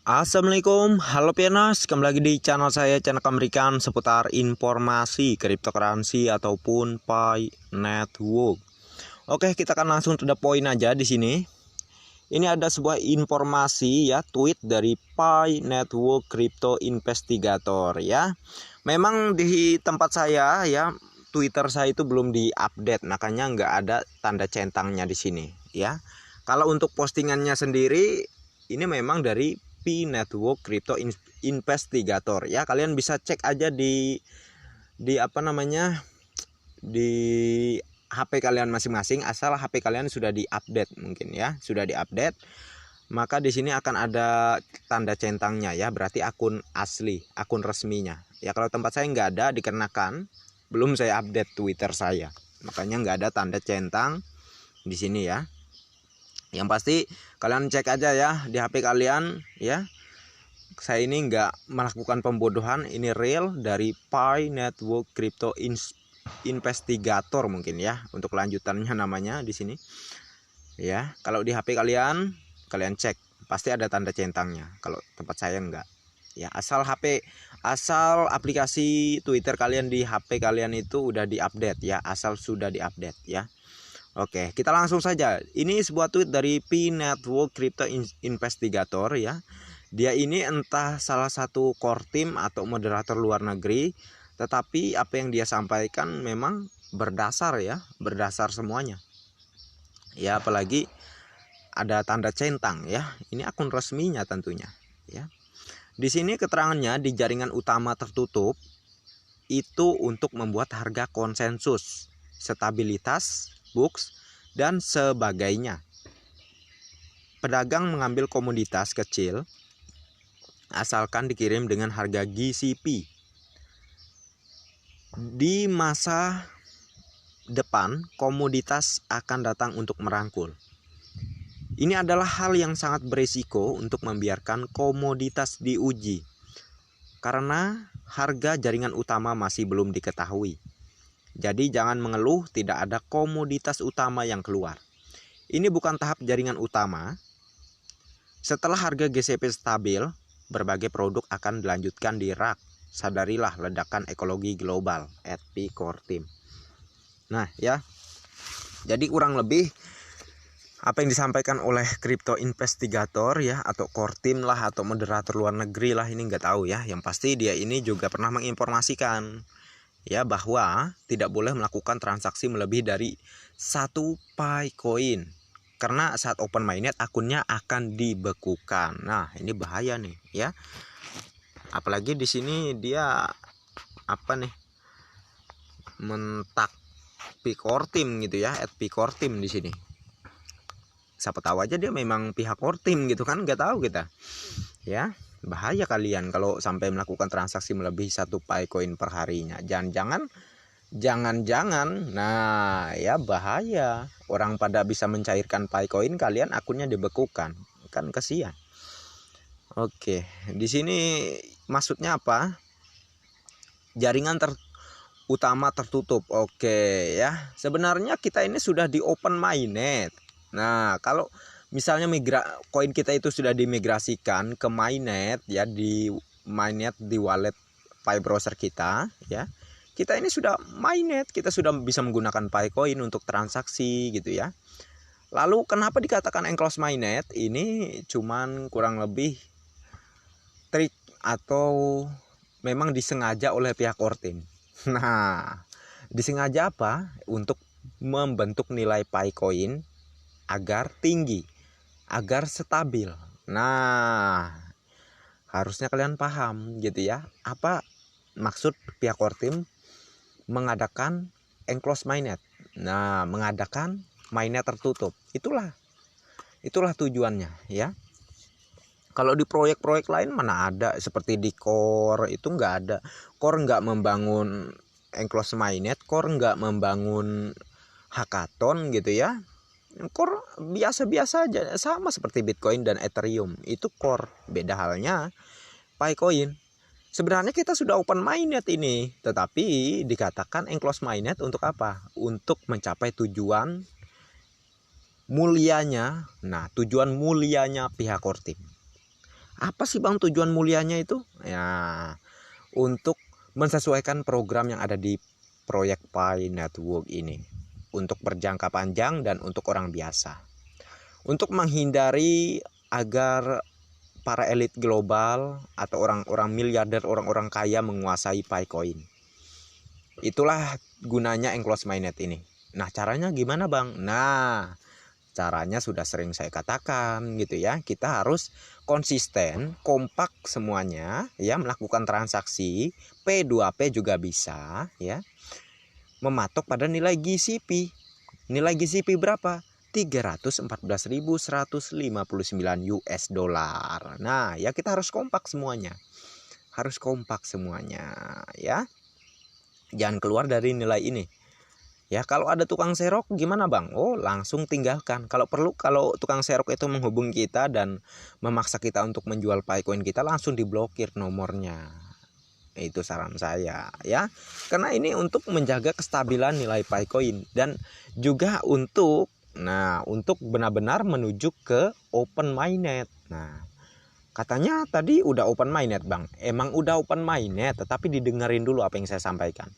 Assalamualaikum, halo Pianas, kembali lagi di channel saya, channel American seputar informasi cryptocurrency ataupun Pi Network. Oke, kita akan langsung to the point aja di sini. Ini ada sebuah informasi ya, tweet dari Pi Network Crypto Investigator ya. Memang di tempat saya ya, Twitter saya itu belum diupdate, makanya nggak ada tanda centangnya di sini ya. Kalau untuk postingannya sendiri, ini memang dari Pi Network Crypto Investigator ya. Kalian bisa cek aja di apa namanya, di HP kalian masing-masing, asal HP kalian sudah diupdate mungkin ya, sudah diupdate, maka di sini akan ada tanda centangnya ya, berarti akun asli, akun resminya. Ya kalau tempat saya nggak ada dikarenakan belum saya update Twitter saya, makanya nggak ada tanda centang di sini ya. Yang pasti kalian cek aja ya di HP kalian ya. Saya ini nggak melakukan pembodohan, ini real dari Pi Network Crypto Investigator mungkin ya. Untuk lanjutannya namanya di sini. Ya, kalau di HP kalian cek pasti ada tanda centangnya. Kalau tempat saya enggak. Ya, asal aplikasi Twitter kalian di HP kalian itu udah diupdate ya, asal sudah diupdate ya. Oke, kita langsung saja. Ini sebuah tweet dari Pi Network Crypto Investigator ya. Dia ini entah salah satu core team atau moderator luar negeri, tetapi apa yang dia sampaikan memang berdasar ya, berdasar semuanya. Ya, apalagi ada tanda centang ya. Ini akun resminya tentunya ya. Di sini keterangannya di jaringan utama tertutup itu untuk membuat harga konsensus, stabilitas, books, dan sebagainya. Pedagang mengambil komoditas kecil asalkan dikirim dengan harga GCP. Di masa depan, komoditas akan datang untuk merangkul. Ini adalah hal yang sangat berisiko untuk membiarkan komoditas diuji, karena harga jaringan utama masih belum diketahui. Jadi jangan mengeluh tidak ada komoditas utama yang keluar. Ini bukan tahap jaringan utama. Setelah harga GCP stabil, berbagai produk akan dilanjutkan di rak. Sadarilah ledakan ekologi global at Pi Core Team. Nah ya, jadi kurang lebih apa yang disampaikan oleh Crypto Investigator ya, atau core team lah, atau moderator luar negeri lah, ini nggak tahu ya. Yang pasti dia ini juga pernah menginformasikan ya bahwa tidak boleh melakukan transaksi melebihi dari 1 Pi coin, karena saat open mainnet akunnya akan dibekukan. Nah, ini bahaya nih ya. Apalagi di sini dia apa nih? Mentak Pi Core Team gitu ya, at Pi Core Team di sini. Siapa tahu aja dia memang pihak core team gitu kan, nggak tahu kita. Ya. Bahaya kalian kalau sampai melakukan transaksi melebihi 1 Pi coin per harinya. Jangan-jangan, nah ya bahaya. Orang pada bisa mencairkan Pi coin, kalian akunnya dibekukan, kan kasihan. Oke, di sini maksudnya apa? Jaringan utama tertutup. Oke ya. Sebenarnya kita ini sudah di open mainnet. Nah, kalau misalnya koin kita itu sudah dimigrasikan ke mainnet ya, di mainnet di wallet Pi browser kita ya. Kita ini sudah mainnet, kita sudah bisa menggunakan Pi coin untuk transaksi gitu ya. Lalu kenapa dikatakan enclosed mainnet? Ini cuman kurang lebih trik atau memang disengaja oleh pihak core team. Nah, disengaja apa? Untuk membentuk nilai Pi coin agar tinggi, agar stabil. Nah, harusnya kalian paham gitu ya, apa maksud pihak core team mengadakan enclosed mainnet. Nah, mengadakan mainnet tertutup. Itulah tujuannya ya. Kalau di proyek-proyek lain mana ada, seperti di Core itu nggak ada. Core nggak membangun enclosed mainnet, Core nggak membangun hackathon gitu ya. Core biasa-biasa aja, sama seperti Bitcoin dan Ethereum. Itu core. Beda halnya Pi coin. Sebenarnya kita sudah open mainnet ini, tetapi dikatakan enclosed mainnet untuk apa? Untuk mencapai tujuan mulianya. Nah, tujuan mulianya pihak core team. Apa sih Bang tujuan mulianya itu? Ya, untuk mensesuaikan program yang ada di proyek Pi Network ini untuk berjangka panjang dan untuk orang biasa. Untuk menghindari agar para elit global atau orang-orang miliarder, orang-orang kaya menguasai Picoin. Itulah gunanya enclosed mainnet ini. Nah, caranya gimana Bang? Nah, caranya sudah sering saya katakan gitu ya. Kita harus konsisten, kompak semuanya ya, melakukan transaksi. P2P juga bisa ya. Mematok pada nilai GCP. Nilai GCP berapa? 314.159 US dollar. Nah, ya kita harus kompak semuanya. Harus kompak semuanya ya. Jangan keluar dari nilai ini. Ya, kalau ada tukang serok gimana Bang? Oh, langsung tinggalkan. Kalau perlu, kalau tukang serok itu menghubungi kita dan memaksa kita untuk menjual Picoin kita, langsung diblokir nomornya. Itu saran saya ya. Karena ini untuk menjaga kestabilan nilai Picoin dan juga untuk benar-benar menuju ke open mainnet. Nah, katanya tadi udah open mainnet Bang. Emang udah open mainnet, tetapi didengerin dulu apa yang saya sampaikan.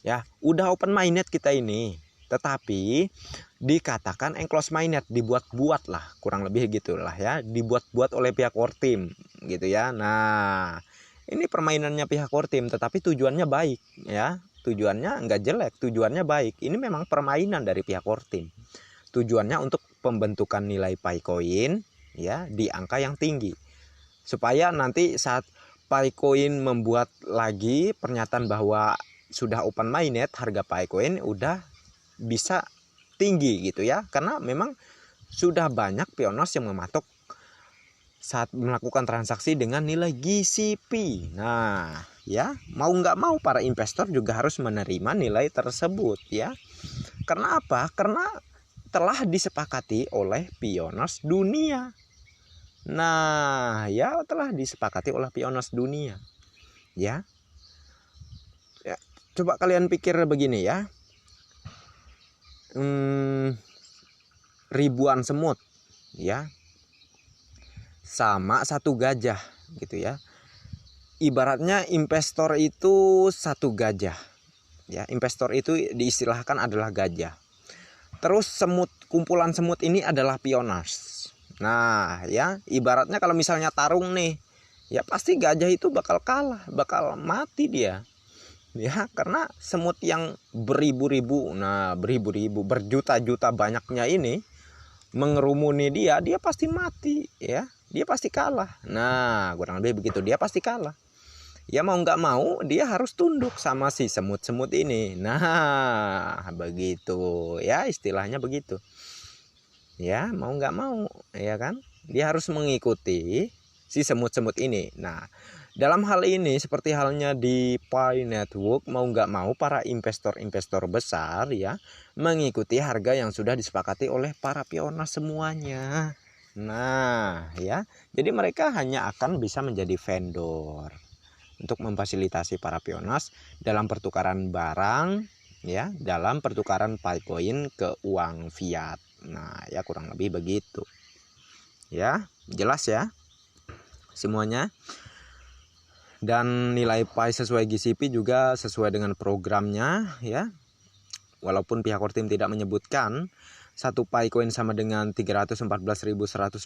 Ya, udah open mainnet kita ini, tetapi dikatakan enclosed mainnet, dibuat-buat lah, kurang lebih gitulah ya, dibuat-buat oleh pihak core team gitu ya. Nah, ini permainannya pihak core team, tetapi tujuannya baik ya, tujuannya nggak jelek, tujuannya baik. Ini memang permainan dari pihak core team. Tujuannya untuk pembentukan nilai Picoin ya di angka yang tinggi, supaya nanti saat Picoin membuat lagi pernyataan bahwa sudah open mainnet, harga Picoin udah bisa tinggi gitu ya, karena memang sudah banyak pionos yang mematok saat melakukan transaksi dengan nilai GCP. Nah ya, mau nggak mau para investor juga harus menerima nilai tersebut ya. Karena apa? Karena telah disepakati oleh pionos dunia. Nah ya, telah disepakati oleh pionos dunia ya. Coba kalian pikir begini ya, ribuan semut ya sama satu gajah gitu ya. Ibaratnya investor itu satu gajah ya. Investor itu diistilahkan adalah gajah. Terus kumpulan semut ini adalah pionas. Nah ya, ibaratnya kalau misalnya tarung nih, ya pasti gajah itu bakal kalah, bakal mati dia ya, karena semut yang beribu-ribu, berjuta-juta banyaknya ini mengerumuni dia pasti mati ya, dia pasti kalah. Nah kurang lebih begitu, dia pasti kalah ya, mau nggak mau dia harus tunduk sama si semut-semut ini. Nah begitu ya, istilahnya begitu ya, mau nggak mau ya kan, dia harus mengikuti si semut-semut ini. Nah dalam hal ini seperti halnya di Pi Network, mau nggak mau para investor-investor besar ya mengikuti harga yang sudah disepakati oleh para pionas semuanya. Nah ya, jadi mereka hanya akan bisa menjadi vendor untuk memfasilitasi para pionas dalam pertukaran barang ya, dalam pertukaran Picoin ke uang fiat. Nah ya, kurang lebih begitu ya, jelas ya semuanya. Dan nilai Pi sesuai GCP juga sesuai dengan programnya ya. Walaupun pihak core team tidak menyebutkan, satu Picoin sama dengan 314.159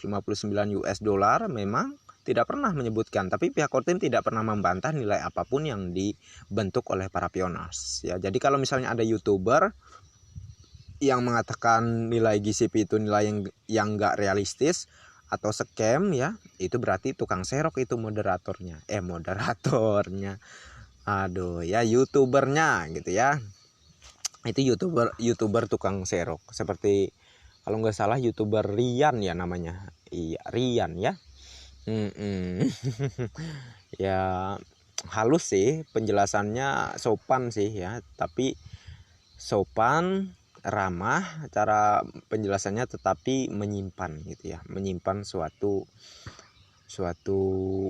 US dollar, memang tidak pernah menyebutkan, tapi pihak core team tidak pernah membantah nilai apapun yang dibentuk oleh para pionas ya. Jadi kalau misalnya ada YouTuber yang mengatakan nilai GCP itu nilai yang enggak realistis atau scam ya, itu berarti tukang serok itu moderatornya. Aduh ya, YouTubernya gitu ya. Itu YouTuber tukang serok. Seperti kalau nggak salah YouTuber Rian ya namanya. Iya, Rian ya. Ya halus sih penjelasannya, sopan sih ya, tapi sopan, ramah cara penjelasannya, tetapi menyimpan gitu ya, menyimpan suatu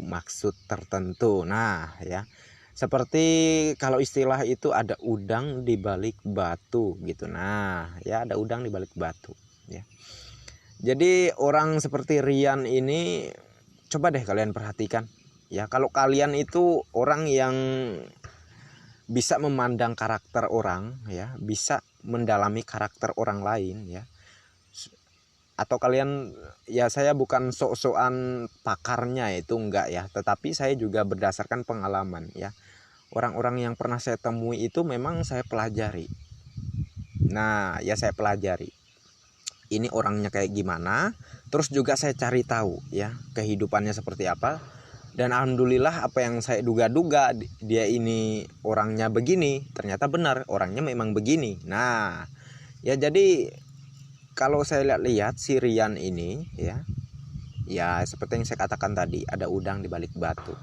maksud tertentu. Nah ya, seperti kalau istilah itu ada udang di balik batu gitu. Nah ya, ada udang di balik batu ya. Jadi orang seperti Rian ini coba deh kalian perhatikan ya, kalau kalian itu orang yang bisa memandang karakter orang ya, bisa mendalami karakter orang lain ya, atau kalian ya, saya bukan sok-sokan pakarnya itu enggak ya, tetapi saya juga berdasarkan pengalaman ya. Orang-orang yang pernah saya temui itu memang saya pelajari. Nah ya, saya pelajari ini orangnya kayak gimana, terus juga saya cari tahu ya kehidupannya seperti apa. Dan alhamdulillah apa yang saya duga-duga dia ini orangnya begini, ternyata benar, orangnya memang begini. Nah ya, jadi kalau saya lihat-lihat si Rian ini ya, ya seperti yang saya katakan tadi, ada udang di balik batu.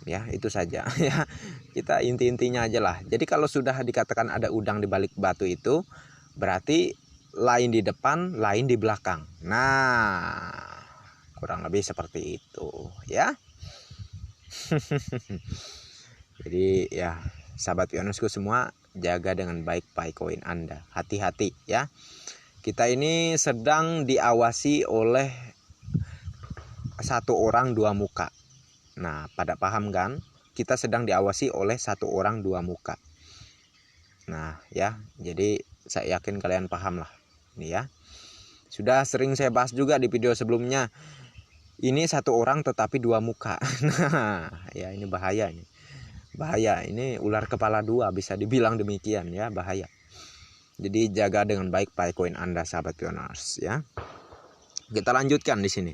Ya itu saja ya, kita inti-intinya aja lah. Jadi kalau sudah dikatakan ada udang di balik batu itu berarti lain di depan, lain di belakang. Nah kurang lebih seperti itu ya. Jadi ya sahabat Pioneersku semua, jaga dengan baik Paycoin Anda, hati-hati ya. Kita ini sedang diawasi oleh satu orang dua muka. Nah pada paham kan, kita sedang diawasi oleh satu orang dua muka. Nah ya, jadi saya yakin kalian paham lah ini ya. Sudah sering saya bahas juga di video sebelumnya, ini satu orang tetapi dua muka. Nah ya, ini bahaya, ini bahaya, ini ular kepala dua bisa dibilang demikian ya, bahaya. Jadi jaga dengan baik Paycoin Anda sahabat Pioners ya. Kita lanjutkan di sini.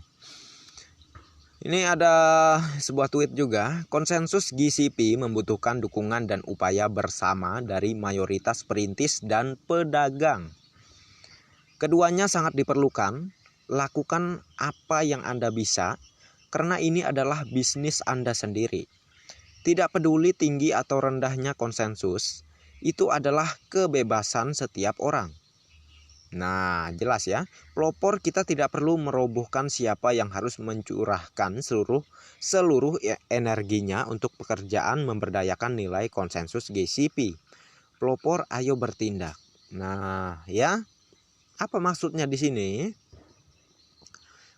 Ini ada sebuah tweet juga, konsensus GCP membutuhkan dukungan dan upaya bersama dari mayoritas perintis dan pedagang. Keduanya sangat diperlukan. Lakukan apa yang Anda bisa, karena ini adalah bisnis Anda sendiri. Tidak peduli tinggi atau rendahnya konsensus, itu adalah kebebasan setiap orang. Nah, jelas ya, pelopor kita tidak perlu merobohkan siapa yang harus mencurahkan seluruh energinya untuk pekerjaan memberdayakan nilai konsensus GCP. Pelopor, ayo bertindak. Nah, ya. Apa maksudnya di sini?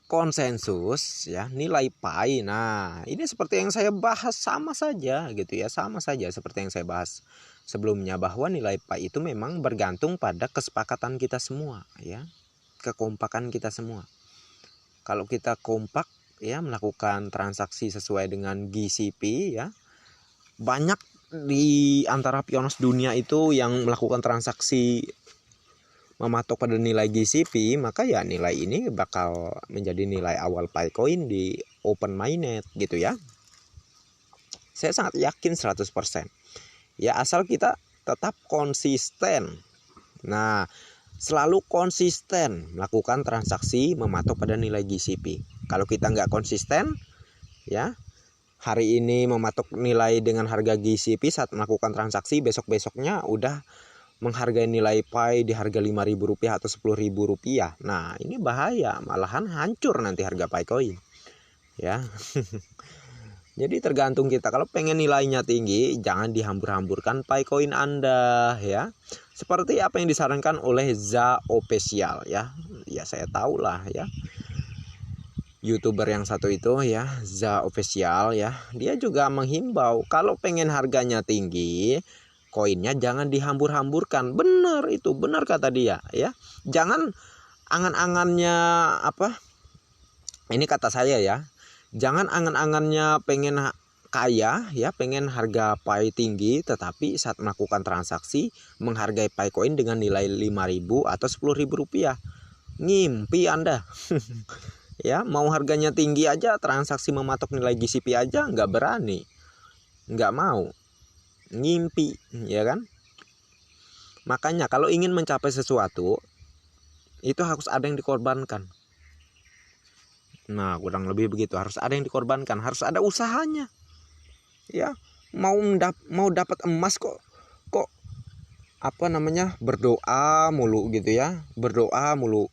Konsensus ya, nilai pi. Nah, ini seperti yang saya bahas, sama saja gitu ya, sama saja seperti yang saya bahas sebelumnya, bahwa nilai pi itu memang bergantung pada kesepakatan kita semua ya, kekompakan kita semua. Kalau kita kompak ya melakukan transaksi sesuai dengan GCP ya, banyak di antara pioners dunia itu yang melakukan transaksi mematok pada nilai GCP, maka ya nilai ini bakal menjadi nilai awal Paycoin di open mainnet gitu ya. Saya sangat yakin 100%. Ya asal kita tetap konsisten. Nah, selalu konsisten melakukan transaksi mematok pada nilai GCP. Kalau kita nggak konsisten ya, hari ini mematok nilai dengan harga GCP saat melakukan transaksi, besok-besoknya udah menghargai nilai pi di harga Rp5.000 atau Rp10.000. Nah ini bahaya, malahan hancur nanti harga Paycoin ya. Jadi tergantung kita. Kalau pengen nilainya tinggi, jangan dihambur-hamburkan Paycoin Anda ya. Seperti apa yang disarankan oleh Za Official ya. Ya saya tahu lah ya, YouTuber yang satu itu ya, Za Official ya. Dia juga menghimbau kalau pengen harganya tinggi, koinnya jangan dihambur-hamburkan. Benar itu, benar kata dia ya. Jangan angan-angannya apa? Ini kata saya ya. Jangan angan-angannya pengen kaya ya, pengen harga pi tinggi, tetapi saat melakukan transaksi menghargai Paycoin dengan nilai Rp5.000 atau Rp10.000. Ngimpi Anda. Ya, mau harganya tinggi aja, transaksi mematok nilai GCP aja nggak berani, nggak mau. Ngimpi ya kan. Makanya kalau ingin mencapai sesuatu itu harus ada yang dikorbankan. Nah kurang lebih begitu, harus ada yang dikorbankan, harus ada usahanya ya. Mau dapat emas kok apa namanya, berdoa mulu gitu ya, berdoa mulu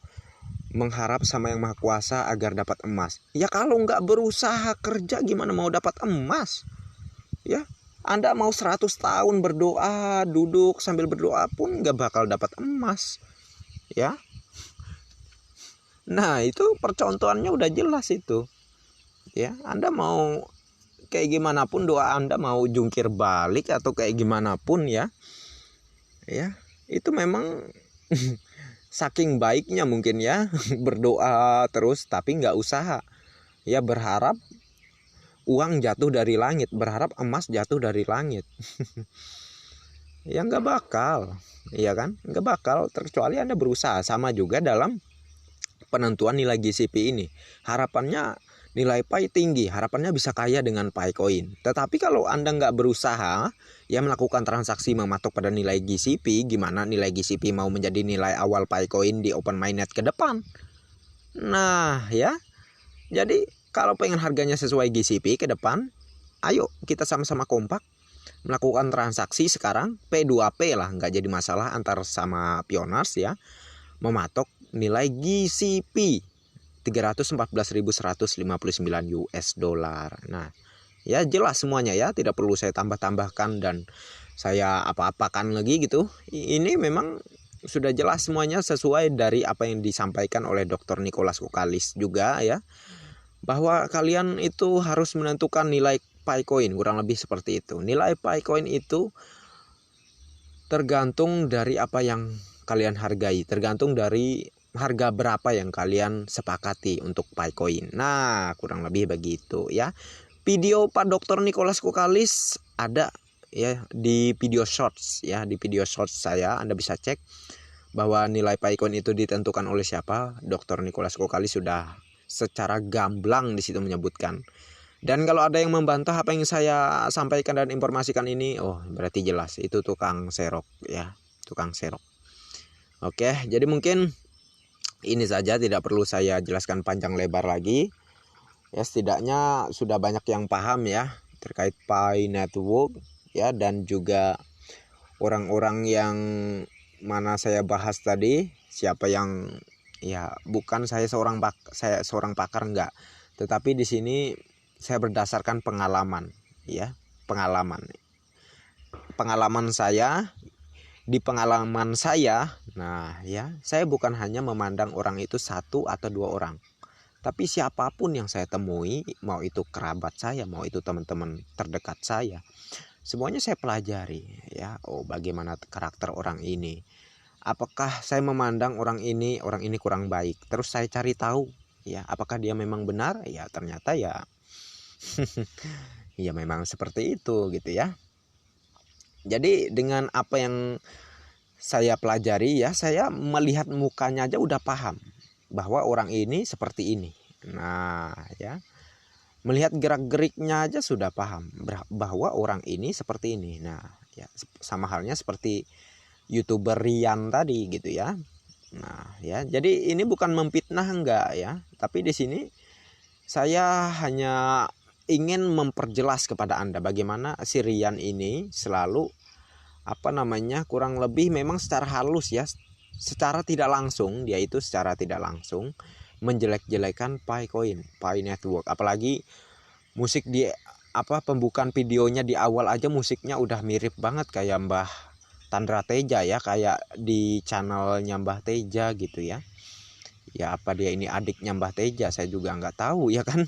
mengharap sama yang maha kuasa agar dapat emas. Ya kalau nggak berusaha kerja gimana mau dapat emas ya. Anda mau 100 tahun berdoa, duduk sambil berdoa pun gak bakal dapat emas ya. Nah itu percontohannya udah jelas itu Ya, Anda mau kayak gimana pun, doa Anda mau jungkir balik atau kayak gimana pun ya, itu memang saking baiknya mungkin ya berdoa terus tapi nggak usaha, ya berharap uang jatuh dari langit, berharap emas jatuh dari langit. Ya nggak bakal, iya kan, nggak bakal, terkecuali Anda berusaha. Sama juga dalam penentuan nilai GCP ini, harapannya nilai pi tinggi, harapannya bisa kaya dengan pi coin. Tetapi kalau Anda nggak berusaha ya melakukan transaksi mematok pada nilai GCP, gimana nilai GCP mau menjadi nilai awal pi coin di open mainnet ke depan? Nah ya, jadi kalau pengen harganya sesuai GCP ke depan, ayo kita sama-sama kompak melakukan transaksi sekarang. P2P lah, nggak jadi masalah antar sama pioners ya, mematok nilai GCP 314.159 US dollar. Nah, ya jelas semuanya ya, tidak perlu saya tambah-tambahkan dan saya apa-apakan lagi gitu. Ini memang sudah jelas semuanya sesuai dari apa yang disampaikan oleh Dr. Nicholas Kokalis juga ya, bahwa kalian itu harus menentukan nilai pi coin, kurang lebih seperti itu. Nilai pi coin itu tergantung dari apa yang kalian hargai, tergantung dari harga berapa yang kalian sepakati untuk pi coin. Nah, kurang lebih begitu ya. Video Pak Dr. Nicholas Kokalis ada ya di video shorts ya, di video shorts saya Anda bisa cek bahwa nilai pi coin itu ditentukan oleh siapa. Dr. Nicholas Kokalis sudah secara gamblang di situ menyebutkan. Dan kalau ada yang membantah apa yang saya sampaikan dan informasikan ini, oh berarti jelas itu tukang serok ya, tukang serok. Oke, jadi mungkin ini saja, tidak perlu saya jelaskan panjang lebar lagi. Ya setidaknya sudah banyak yang paham ya terkait Pi Network ya, dan juga orang-orang yang mana saya bahas tadi, siapa yang ya, bukan saya seorang pakar enggak, tetapi di sini saya berdasarkan pengalaman ya, pengalaman saya. Di pengalaman saya, nah ya, saya bukan hanya memandang orang itu satu atau dua orang, tapi siapapun yang saya temui, mau itu kerabat saya, mau itu teman-teman terdekat saya, semuanya saya pelajari ya. Oh, bagaimana karakter orang ini, apakah saya memandang orang ini kurang baik, terus saya cari tahu ya, apakah dia memang benar, ya ternyata ya ya memang seperti itu gitu ya. Jadi dengan apa yang saya pelajari ya, saya melihat mukanya aja udah paham bahwa orang ini seperti ini. Nah ya, melihat gerak-geriknya aja sudah paham bahwa orang ini seperti ini. Nah ya, sama halnya seperti YouTuber Rian tadi gitu ya. Nah ya, jadi ini bukan memfitnah enggak ya, tapi di sini saya hanya ingin memperjelas kepada Anda bagaimana si Rian ini selalu kurang lebih memang secara halus ya, secara tidak langsung, dia itu secara tidak langsung menjelek-jelekan Pi Coin, Pi Network. Apalagi musik di pembukaan videonya di awal aja musiknya udah mirip banget kayak Mbah Tandra Teja ya, kayak di channelnya Mbah Teja gitu ya. Ya apa dia ini adiknya Mbah Teja, saya juga nggak tahu ya kan.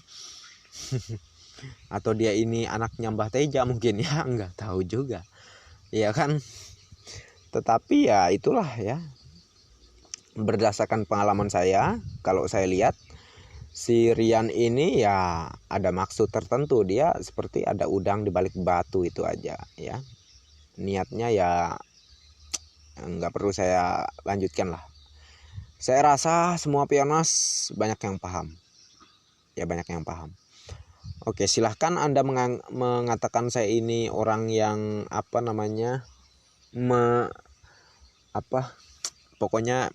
Atau dia ini anaknya Mbah Teja mungkin ya, nggak tahu juga. Ya kan, tetapi ya itulah ya, berdasarkan pengalaman saya, kalau saya lihat si Rian ini ya ada maksud tertentu, dia seperti ada udang di balik batu itu aja ya, niatnya ya nggak perlu saya lanjutkan lah. Saya rasa semua pionas banyak yang paham ya, banyak yang paham. Oke, silahkan Anda mengatakan saya ini orang yang pokoknya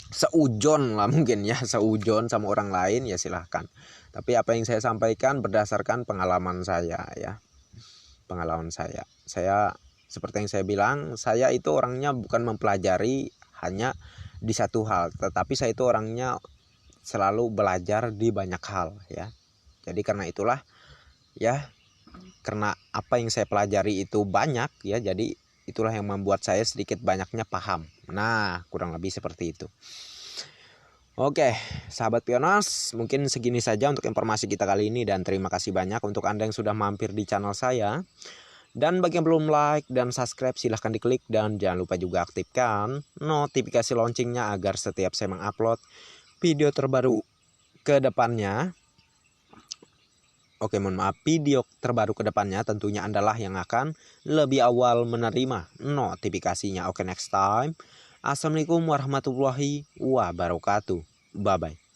seujon lah mungkin ya, seujon sama orang lain ya silahkan. Tapi apa yang saya sampaikan berdasarkan pengalaman saya ya, pengalaman saya. Saya seperti yang saya bilang, saya itu orangnya bukan mempelajari hanya di satu hal, tetapi saya itu orangnya selalu belajar di banyak hal ya. Jadi karena itulah ya, karena apa yang saya pelajari itu banyak ya, jadi itulah yang membuat saya sedikit banyaknya paham. Nah kurang lebih seperti itu. Oke, sahabat Pionas, mungkin segini saja untuk informasi kita kali ini dan terima kasih banyak untuk Anda yang sudah mampir di channel saya. Dan bagi yang belum like dan subscribe silahkan diklik dan jangan lupa juga aktifkan notifikasi loncengnya agar setiap saya mengupload video terbaru ke depannya. Oke, mohon maaf, video terbaru ke depannya tentunya Andalah yang akan lebih awal menerima notifikasinya. Oke, next time. Assalamualaikum warahmatullahi wabarakatuh. Bye-bye.